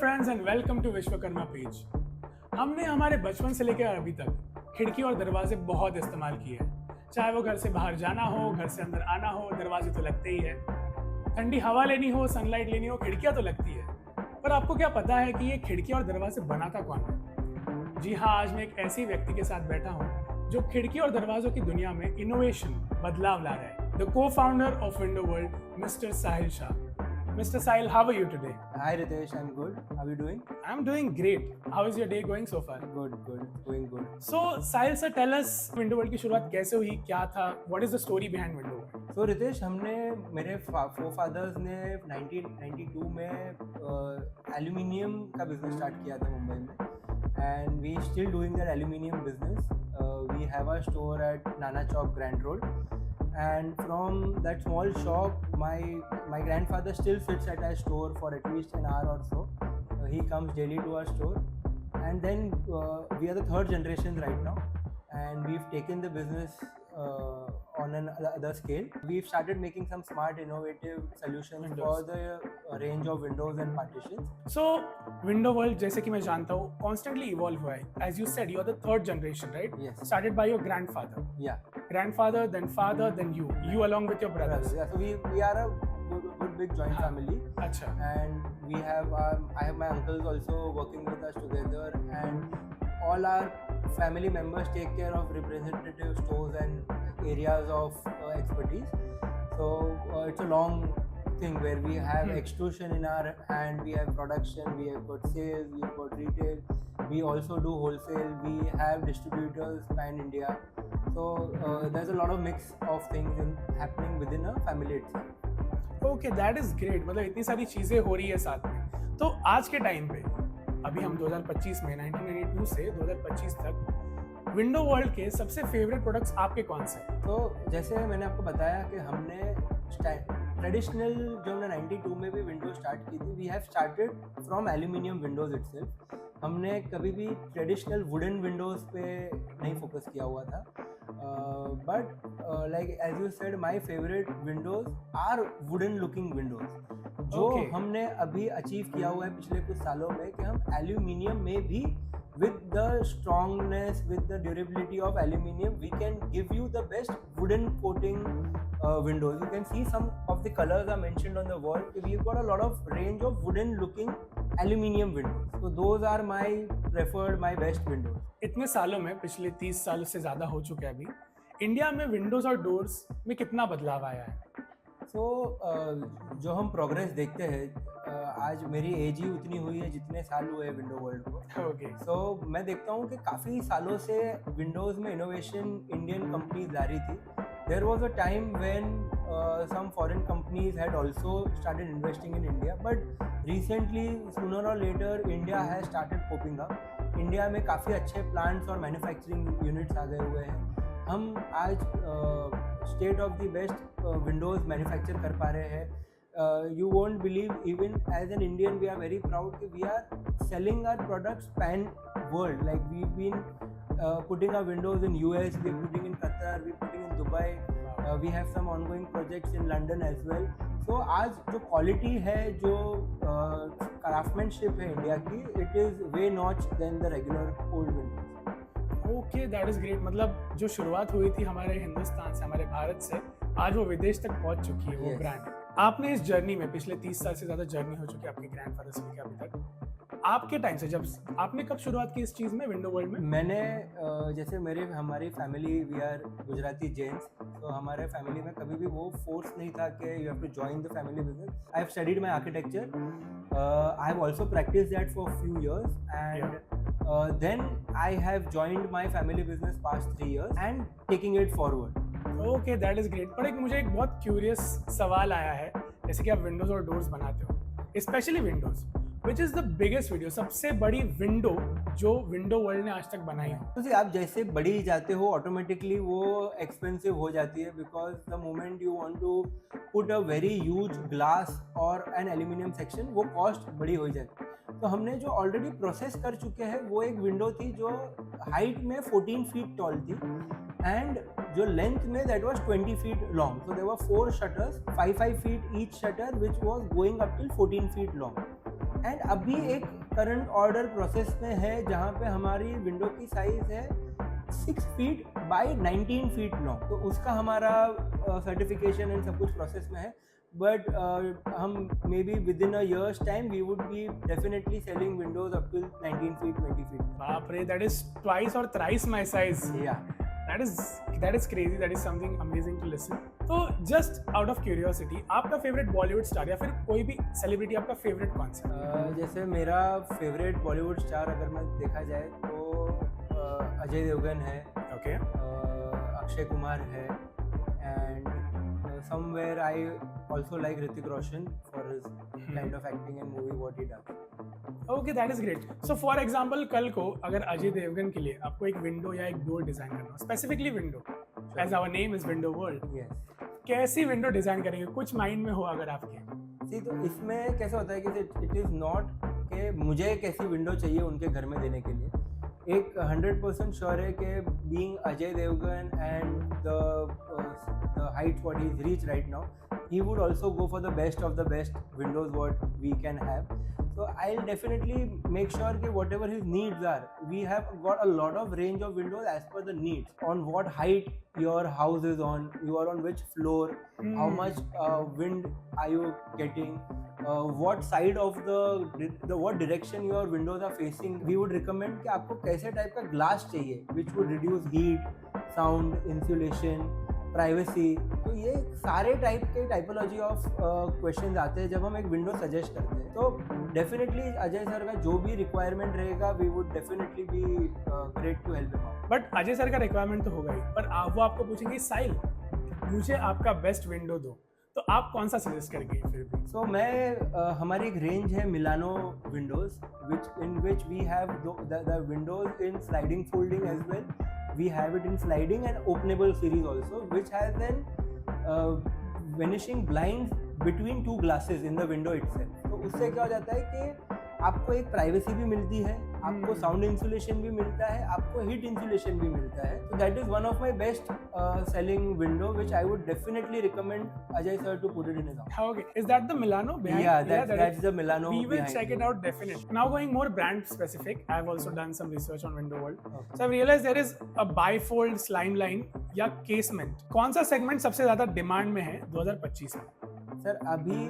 Friends and welcome to Vishwakarma page. हमने हमारे बचपन से लेकर अभी तक खिड़की और दरवाजे बहुत इस्तेमाल किए हैं। चाहे वो घर से बाहर जाना हो, घर से अंदर आना हो, दरवाजे तो लगते ही है। ठंडी हवा लेनी हो, सनलाइट लेनी हो, खिड़कियां तो लगती है। पर आपको क्या पता है कि ये खिड़की और दरवाजे बनाता कौन है? जी हाँ, आज मैं एक ऐसे व्यक्ति के साथ बैठा हूँ जो खिड़की और दरवाजों की दुनिया में इनोवेशन, बदलाव ला रहा है। The co-founder of Window World, Mr. Sahil Shah. Mr. Sahil, how are you today? Hi Ritesh, I'm good. How are you doing? I'm doing great. How is your day going so far? Good, going good. So, Sahil sir, tell us Window World की शुरुआत कैसे हुई, क्या था? What is the story behind Window World? So Ritesh, हमने मेरे forefathers ने 1992 में एल्यूमिनियम का बिजनेस स्टार्ट किया था मुंबई में, and we still doing that aluminium business. We have a store at Nana Chowk, Grand Road. And from that small shop, my grandfather still sits at our store for at least an hour or so. He comes daily to our store, and then we are the third generation right now, and we've taken the business on another scale. We've started making some smart, innovative solutions Windows. for the range of windows and partitions. So, Window World जैसे कि मैं जानता हूँ constantly evolve हुआ है. As you said, you are the third generation, right? Yes. Started by your grandfather. Yeah. Grandfather, then father, then you. You along with your brothers. Yeah. So we are a good big joint family. अच्छा. And we have I have my uncles also working with us together, and all our family members take care of representative stores and areas of expertise. So it's a long thing where we have extrusion in our hand, we have production, we have got sales, we have got retail, we also do wholesale, we have distributors pan India. So there's a lot of mix of things happening within a family itself. Okay, that is great. मतलब इतनी सारी चीजें हो रही है साथ में। तो आज के टाइम पे अभी हम 2025 में 1992 से 2025 तक विंडो वर्ल्ड के सबसे फेवरेट प्रोडक्ट्स आपके कौन से? तो जैसे मैंने आपको बताया कि हमने ट्रेडिशनल जो हमने 92 में भी विंडो स्टार्ट की थी, we have started from aluminium windows itself. हमने कभी भी ट्रेडिशनल वुडन विंडोज़ पे नहीं फोकस किया हुआ था, but like as you said, my favourite windows are wooden looking windows. जो हमने अभी अचीव किया हुआ है पिछले कुछ सालों में कि हम एल्यूमिनियम में भी with the strongness, with the durability of aluminium, we can give you the best wooden coating windows. You can see some of the colors are mentioned on the wall. We've got a lot of range of wooden looking aluminium windows. So those are my preferred, my best windows. इतने सालों में, पिछले 30 सालों से ज़्यादा हो चुके हैं अभी, इंडिया में विंडोज़ और डोर्स में कितना बदलाव आया है? So जो हम प्रोग्रेस देखते हैं, आज मेरी एज ही उतनी हुई है जितने साल हुए हैं विंडो वर्ल्ड को। ओके। सो मैं देखता हूँ कि काफ़ी सालों से विंडोज़ में इनोवेशन इंडियन कंपनीज ला रही थी। There was a time when some foreign companies had also started investing in India, but recently, sooner or later, India has started popping up. India में काफ़ी अच्छे प्लांट्स और मैन्युफैक्चरिंग यूनिट्स आ गए हुए हैं। हम आज state of the best Windows manufacture कर पा रहे हैं। You won't believe, even as an Indian, we are very proud that we are selling our products pan world. Like we've been putting our windows in US, we're putting in Qatar, we're putting in Dubai. We have some ongoing projects in London as well. So आज जो quality है, जो craftsmanship है India की, it is way notch than the regular old windows. Okay, that is great. मतलब जो शुरुआत हुई थी हमारे हिंदुस्तान से, हमारे भारत से, आज वो विदेश तक पहुंच चुकी है वो ब्रांड। आपने इस जर्नी में, पिछले 30 साल से ज़्यादा जर्नी हो चुकी है आपके ग्रैंडफादर से लेकर अभी तक, आपके टाइम से जब आपने कब शुरुआत की इस चीज़ में, विंडो वर्ल्ड में? मैंने जैसे हमारी family, we are Gujarati gents, तो हमारे फैमिली में कभी भी वो फोर्स नहीं था कि you have to join the family business. I have studied my architecture, I have also practice that for few years, and then I have joined my family business past 3 years and taking it forward. Okay, that is great. पर मुझे एक बहुत curious सवाल आया है, जैसे कि आप विंडोज और डोर्स बनाते हो, specially Windows, which is the biggest window, सबसे बड़ी विंडो जो विंडो वर्ल्ड ने आज तक बनाई हो? तो आप जैसे बड़ी जाते हो, ऑटोमेटिकली वो एक्सपेंसिव हो जाती है, because the moment you want to put a very huge glass और एन एल्यूमिनियम सेक्शन, वो कॉस्ट बड़ी हो जाती है। तो हमने जो ऑलरेडी प्रोसेस कर चुके हैं, वो एक विंडो थी जो हाइट में 14 फीट टॉल थी, एंड जो लेंथ में that was 20 feet long. So there were 4 shutters, 5 feet each shutter, which was going up till 14 feet long. And अभी एक करंट ऑर्डर प्रोसेस में है जहाँ पे हमारी विंडो की साइज है 6 फीट बाय 19 फीट लॉन्ग, तो उसका हमारा सर्टिफिकेशन एंड सब कुछ प्रोसेस में है, बट हम maybe within a year's time we would be definitely selling windows up to 19 feet 20 feet. बाप रे, दैट इज ट्वाइस और थ्राइस माय साइज। या that is crazy, that is something amazing to listen. तो just out of curiosity, आपका favourite Bollywood star या फिर कोई भी सेलिब्रिटी आपका फेवरेट कौन सा? जैसे मेरा फेवरेट बॉलीवुड स्टार अगर मैं देखा जाए तो अजय देवगन है, ओके, अक्षय कुमार है, and somewhere I also like Hrithik Roshan for his kind of acting and movie what he does. Okay, that is great. So for example कल को अगर अजय देवगन के लिए आपको एक विंडो या एक डोर डिजाइन करना हो, specifically window, as our name is window world, Yes. कैसी विंडो डिजाइन करेंगे? कुछ माइंड में हो अगर आपके? See, तो इसमें कैसे होता है कि इट इज़ नॉट कि मुझे कैसी विंडो चाहिए उनके घर में देने के लिए। एक 100% श्योर है कि being Ajay Devgan and the heights what he is reach right now, he would also go for the best of the best windows what we can have. So I'll definitely make sure that whatever his needs are, we have got a lot of range of windows as per the needs, on what height your house is on, you are on which floor, how much wind are you getting, what side of the what direction your windows are facing. We would recommend कि आपको कैसे type का glass चाहिए which would reduce heat, sound, insulation, privacy. तो ये सारे type के typology of questions आते हैं जब हम एक विंडो सजेस्ट करते हैं। तो डेफिनेटली अजय सर का जो भी रिक्वायरमेंट रहेगा we would definitely be great to help him out. But Ajay sir का रिक्वायरमेंट तो होगा ही, पर वो आपको पूछेंगे साहिल मुझे आपका बेस्ट विंडो दो, तो आप कौन सा सजेस्ट करेंगे फिर भी? सो मैं हमारी एक रेंज है Milano windows which we have the windows in sliding folding as well. We have it in sliding and openable series also, which has then vanishing blinds between two glasses in the window itself. तो उससे क्या हो जाता है कि आपको एक privacy भी मिलती है, आपको साउंड इंसुलेशन भी मिलता है, आपको हीट इंसुलेशन भी मिलता है. So that is one of my best selling window, which I would definitely recommend Ajay sir to put it in his house. Okay, is that the Milano behind? Yeah, that's the Milano. We will check it out definitely. Now going more brand specific, I have also done some research on Window World. Okay. So I realized there is a bifold slimline या casement. कौन सा segment सबसे ज़्यादा demand में है 2025 में? Sir अभी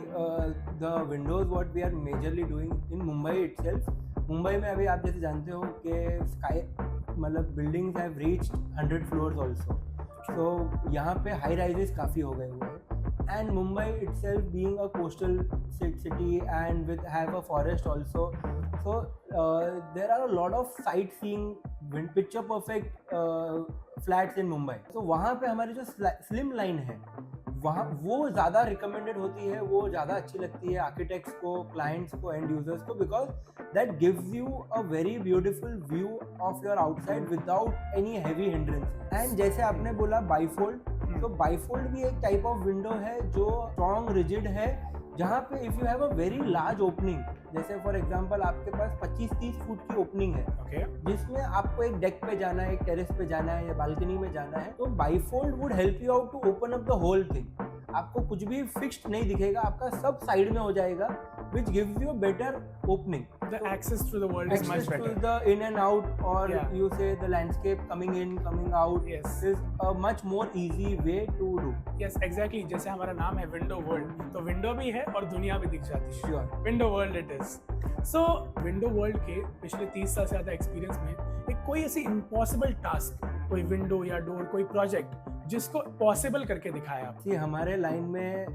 the windows what we are majorly doing in Mumbai itself. Mumbai में अभी आप जैसे जानते हो कि स्काई मतलब buildings have reached 100 floors also. So यहाँ पे हाई राइजेस काफ़ी हो गए हुए हैं. And Mumbai itself being a coastal city and with have a forest also, so there are a lot of sight seeing picture perfect flats in Mumbai. तो वहाँ पे हमारी जो स्लिम लाइन है वहाँ वो ज़्यादा रिकमेंडेड होती है, वो ज़्यादा अच्छी लगती है आर्किटेक्ट्स को, क्लाइंट्स को, एंड यूजर्स को, because that gives you a very beautiful view of your outside without any heavy hindrance. And जैसे आपने बोला बाईफोल्ड, तो बाईफोल्ड भी एक टाइप ऑफ विंडो है जो स्ट्रॉन्ग रिजिड है, जहाँ पे if you have a very large opening, जैसे फॉर एग्जांपल आपके पास 25-30 फुट की ओपनिंग है, okay, जिसमें आपको एक डेक पे जाना है, एक टेरेस पे जाना है या बालकनी में जाना है, तो bifold would help you out to open up the whole thing. आपको कुछ भी फिक्स्ड नहीं दिखेगा, आपका सब साइड में हो जाएगा, which gives you a better opening. The access to the world is much better. Access to the in and out, or Yeah. you say the landscape coming in, coming out, Yes. is a much more easy way to do. Yes, exactly. जैसे हमारा नाम है window world, तो window भी है और दुनिया भी दिख जाती है. Sure. Window world it is. So window world के पिछले 30 साल से ज़्यादा एक्सपीरियंस में एक कोई ऐसी इम्पॉसिबल टास्क, कोई विंडो या डोर, कोई प्रोजेक्ट जिसको पॉसिबल करके दिखाया आप? See, हमारे लाइन में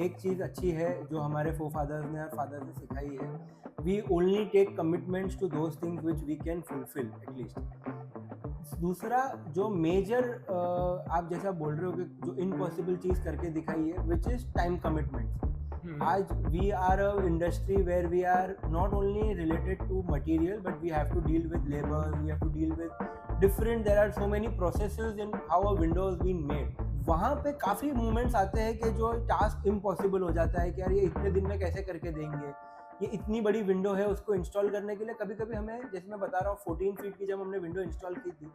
एक चीज़ अच्छी है जो हमारे फोरफादर्स ने और फादर्स ने सिखाई है. We only take commitments to those things which we can fulfil at least. दूसरा जो मेजर आप जैसा बोल रहे हो कि जो इम्पॉसिबल चीज़ करके दिखाई है, विच इज़ टाइम कमिटमेंट्स. आज we are a industry where we are not only related to material, but we have to deal with labour, we have to deal with different, there are so many processes in how a window is being made. वहाँ पे काफ़ी movements आते हैं कि जो task impossible हो जाता है कि यार ये इतने दिन में कैसे करके देंगे, ये इतनी बड़ी विंडो है, उसको इंस्टॉल करने के लिए कभी कभी हमें, जैसे मैं बता रहा हूँ 14 फीट की जब हमने विंडो इंस्टॉल की थी,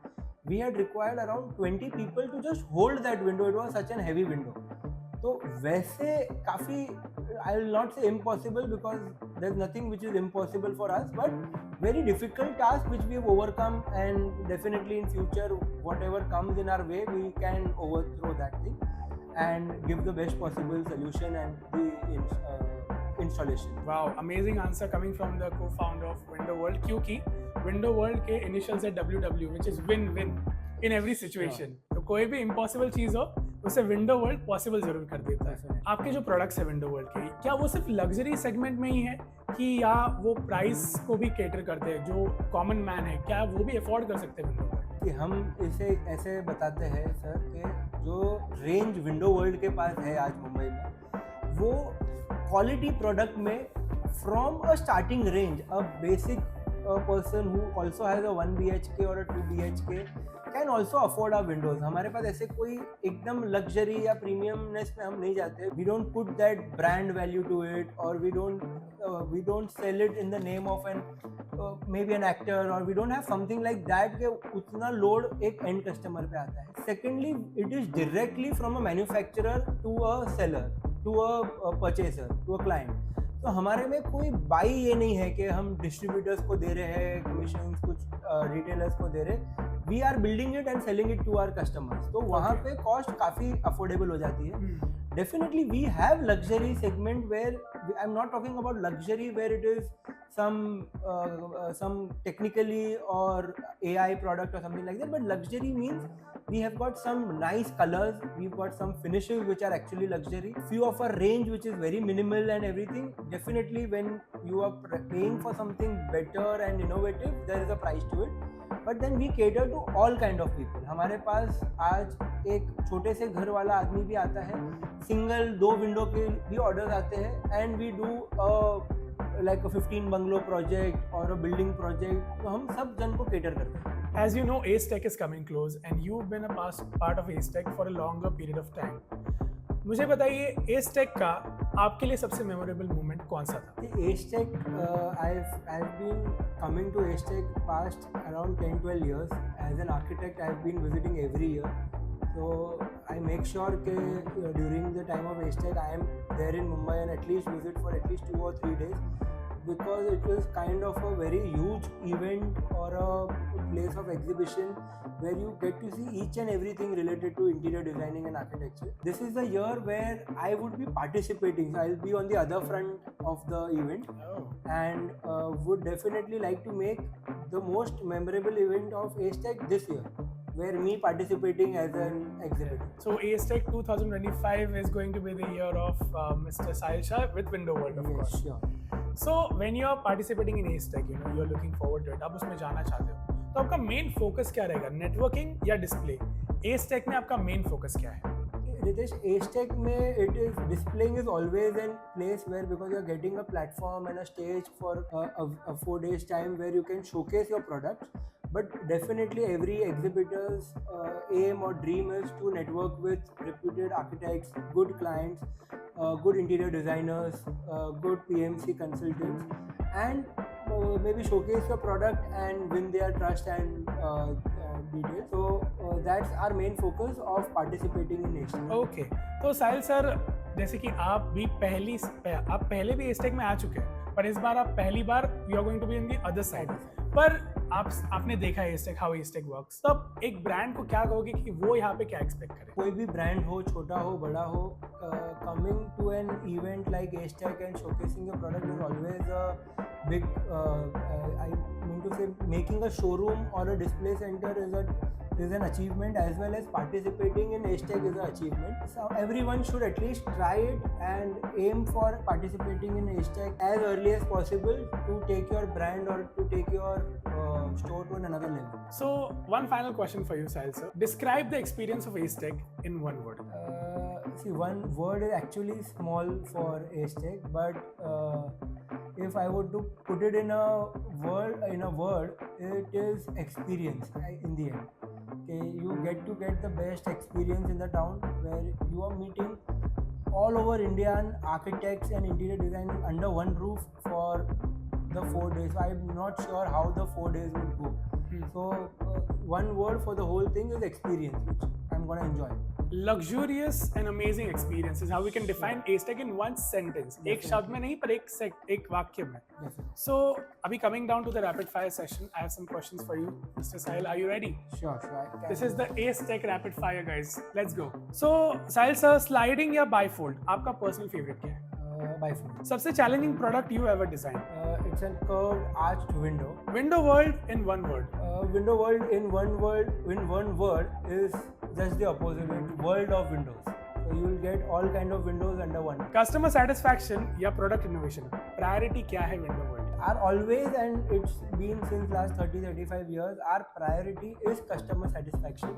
we had required around 20 people to just hold that window. It was such an heavy window. तो वैसे काफ़ी, I will not say impossible, because there's nothing which is impossible for us, but very difficult task which we have overcome, and definitely in future whatever comes in our way we can overthrow that thing and give the best possible solution and the installation. Wow, amazing answer coming from the co-founder of Window World. क्योंकि Window World के initials है WW, which is win-win in every situation. तो कोई भी impossible चीज़ हो उसे Window World possible जरूर कर देता है. आपके जो products है Window World के, क्या वो सिर्फ luxury segment में ही है कि या वो price को भी cater करते हैं, जो common man है क्या वो भी afford कर सकते हैं Window World? कि हम इसे ऐसे बताते हैं सर कि जो रेंज विंडो वर्ल्ड के पास है आज मुंबई में, वो क्वालिटी प्रोडक्ट में from a starting range, a basic person who also has a 1 BHK और a 2 BHK can also afford our windows. हमारे पास ऐसे कोई एकदम लग्जरी या प्रीमियमनेस में हम नहीं जाते. We don't put that brand value to it, और we don't sell it in the name of an maybe an actor, और we don't have something like that के उतना लोड एक एंड कस्टमर पे आता है. Secondly, it is directly from a manufacturer to a seller, to a purchaser, to a client. तो हमारे में कोई बाई ये नहीं है कि हम डिस्ट्रीब्यूटर्स को दे रहे हैं कमीशन, कुछ रिटेलर्स को दे रहे हैं. We are building it and selling it to our customers. तो वहाँ पे कॉस्ट काफ़ी अफोर्डेबल हो जाती है. Definitely we have luxury segment where I'm not talking about luxury where it is some technically or AI product or something like that, but luxury means we have got some nice colors, we've got some finishes which are actually luxury, few of our range which is very minimal and everything. Definitely when you are paying for something better and innovative, there is a price to it. But then we cater to all kind of people. हमारे पास आज एक छोटे से घर वाला आदमी भी आता है, सिंगल 2 विंडो के भी ऑर्डर्स आते हैं, and we do like a 15 bungalow project और अ बिल्डिंग प्रोजेक्ट. तो हम सब जन को केटर करते हैं. As you know, Ace Tech is coming close and you've been a part of Ace Tech for a longer period of time. मुझे बताइए Ace Tech का आपके लिए सबसे मेमोरेबल मोमेंट कौन सा था? Ace Tech, I've been coming to Ace Tech past around 10-12 years. As an architect, I've been visiting every year. So I make sure that during the time of Ace Tech, I am there in Mumbai and at least visit for at least 2 or 3 days, because it is kind of a very huge event or a place of exhibition where you get to see each and everything related to interior designing and architecture. This is the year where I would be participating. I'll be on the other front of the event. And would definitely like to make the most memorable event of Ace Tech this year, where me participating as an exhibitor. So Ace Tech 2025 is going to be the year of Mr. Sahil Shah with Window World, of course. Sure. So when you are participating in Ace Tech, you're looking forward to it, आप उसमें जाना चाहते हो, तो आपका main focus क्या रहेगा, networking या डिस्प्ले? Ace Tech में आपका मेन फोकस क्या है? Ritesh, Ace Tech में it is displaying is always a place where, because you're getting a platform and a stage for a 4 days time where you can showcase your products. But definitely every exhibitor's aim or dream is to network with reputed architects, good clients, good interior designers, good PMC consultants, and maybe showcase your product and win their trust and details. So that's our main focus of participating in Ace Tech. Okay, तो साहिल sir, जैसे कि आप पहले भी Ace Tech में आ चुके हैं, पर इस बार आप पहली बार you are going to be in the other side. पर आपने देखा है Ace Tech, how Ace Tech works. तब एक ब्रांड को क्या कहोगे कि वो यहाँ पे क्या एक्सपेक्ट करे? कोई भी ब्रांड हो, छोटा हो बड़ा हो, coming to an event like Ace Tech and showcasing your product is always a big I mean to say, making a showroom or a display center is an achievement, as well as participating in Ace Tech is an achievement. So everyone should at least try it and aim for participating in Ace Tech as early as possible to take your brand or to take your store to another level. So one final question for you, Sahil sir. Describe the experience of Ace Tech in one word. See, one word is actually small for Ace Tech, but if I were to put it in a word, it is experience. In the end, okay, you get the best experience in the town where you are meeting all over Indian architects and interior designers under one roof for the 4 days. So I'm not sure how the 4 days would go. So one word for the whole thing is experience, which I'm gonna enjoy. luxurious and amazing experiences. How we can define Ace Tech in one sentence. एक शब्द में नहीं पर एक वाक्य में. So अभी coming down to the rapid fire session, I have some questions for you, Mr. Sahil. Are you ready? Sure. This is the Ace Tech rapid fire, guys. Let's go. So Sahil sir, sliding या bifold, आपका personal favorite क्या है? Bifold. सबसे challenging product you ever designed? It's a curved arched window. Window world in one word. Window world in one word is just the opposite. It's world of windows. So you will get all kind of windows under one. Customer satisfaction या product innovation, priority क्या है window world? Our always, and it's been since last 30-35 years, our priority is customer satisfaction.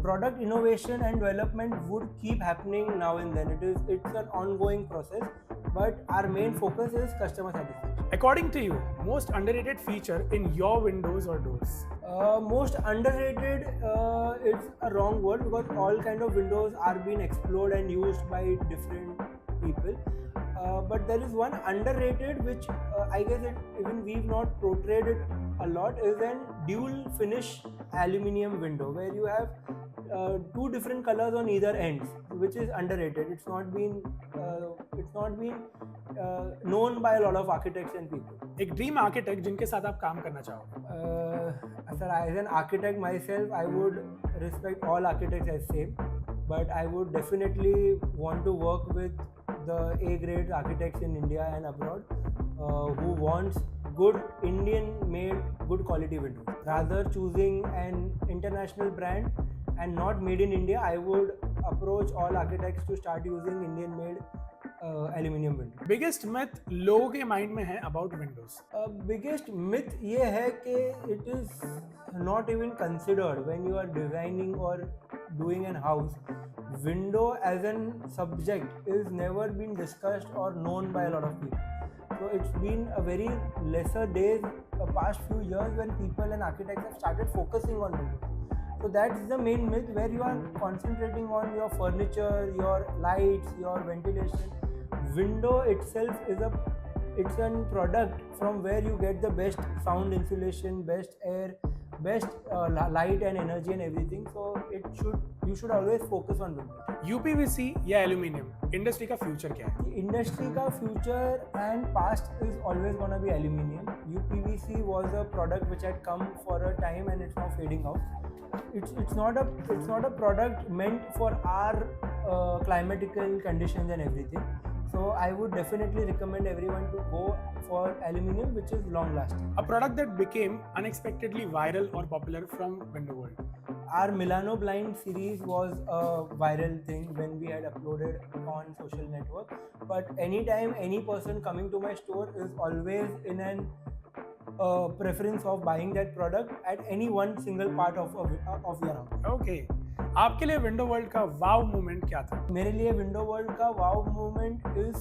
Product innovation and development would keep happening now and then. It's an ongoing process, but our main focus is customer satisfaction. According to you, most underrated feature in your windows or doors? Most underrated, it's a wrong word because all kind of windows are being explored and used by different people. But there is one underrated which I guess even we've not portrayed it a lot, is an dual finish aluminium window where you have two different colors on either ends, which is underrated. It's not been known by a lot of architects and people. एक dream architect जिनके साथ आप काम करना चाहोगे? Sir, as an architect myself, I would respect all architects as same, but I would definitely want to work with the A-grade architects in India and abroad who wants good Indian-made, good quality windows. Rather choosing an international brand and not made in India, I would approach all architects to start using Indian-made aluminium window. Biggest myth लोगों के mind में है about windows? Biggest myth ये है कि it is not even considered when you are designing or doing an house. Window as an subject is never been discussed or known by a lot of people. So it's been a very lesser days, past few years when people and architects have started focusing on windows. So that's the main myth, where you are concentrating on your furniture, your lights, your ventilation. Window itself is it's a product from where you get the best sound insulation, best air, best light and energy and everything. So you should always focus on window. UPVC या aluminium, industry का future क्या है? Industry का future and past is always gonna be aluminium. UPVC was a product which had come for a time and it's now fading out. It's not a product meant for our climatical conditions and everything. So I would definitely recommend everyone to go for aluminium, which is long lasting. A product that became unexpectedly viral or popular from Window World. Our Milano Blind series was a viral thing when we had uploaded on social network. But anytime any person coming to my store is always in an preference of buying that product at any one single part of your house. Okay. आपके लिए window world का wow moment क्या था? मेरे लिए window world का wow moment is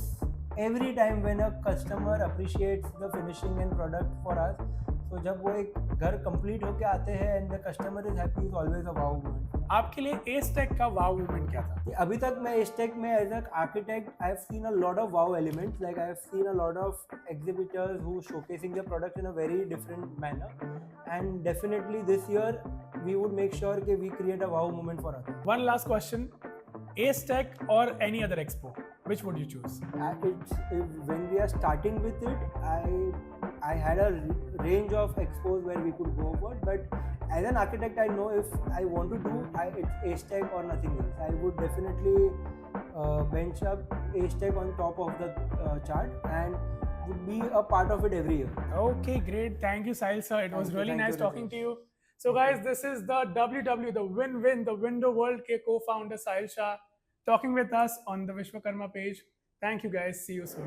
every time when a customer appreciates the finishing and product for us. So जब वो एक घर complete होके आते हैं and the customer is happy, is always a wow moment. आपके लिए Ace Tech का wow moment क्या था? अभी तक मैं Ace Tech में as an architect, I have seen a lot of wow elements. Like I have seen a lot of exhibitors who showcasing their products in a very different manner. And definitely this year we would make sure that we create a wow moment for us. One last question. Ace Tech or any other expo, which would you choose? When we are starting with it, I had a range of expos where we could go for, but as an architect, I know if I want to do it's Ace Tech or nothing else. I would definitely bench up Ace Tech on top of the chart and would be a part of it every year. Okay, great. Thank you, Sahil sir. It was really nice talking to you. So guys, this is the WW, the Win-Win, the Window World के co-founder Sahil Shah talking with us on the Vishwakarma page. Thank you guys. See you soon.